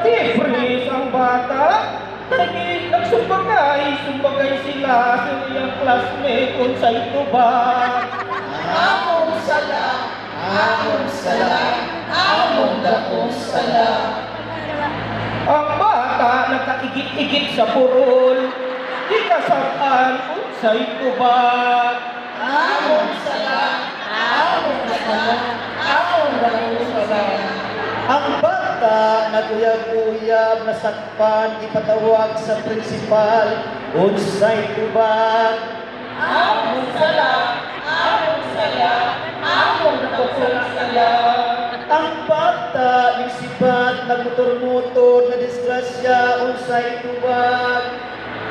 Siyempre, ang bata, sumbagay sila sa iyang classmate kung sa ito ba. Among sala, among dakong sala. Ang bata nakaigit-igit sa purol, di kasabaan kung sa ito ba. Among sala, among dakong sala. Ang bata naguyab-uyab na sakpan ipatawag sa prinsipal unsay tubag. Among sala, among dakong sala. Ang bata ning sibat nagmotor-motor na disgrasya unsay tubag.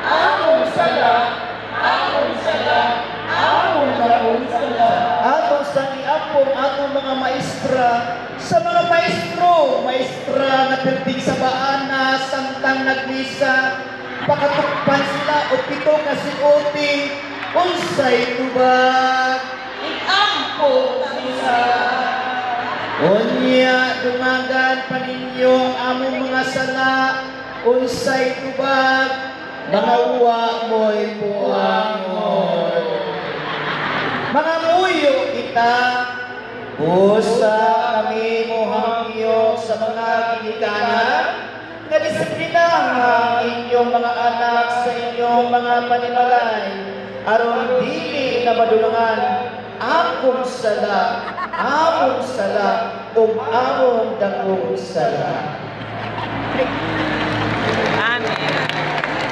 Among sala, among dakong sala. Ato sa iapong atong mga maestra, sa mga maestra na perting sa baana samtang nagmisa, pakatukpan sila o pito kasi uting unsay tubag. Iampo sila. Unya dumagan pa ninyo ang among mga sala unsay tubag, mga uwa mo'y puangon. Mga muyo kita, busa kami mo hangyo sa mga ginikanan, nga disiplinahan inyong mga anak sa inyong mga panimalay, aron dili na madulungan akong sala, ug among dakong sala.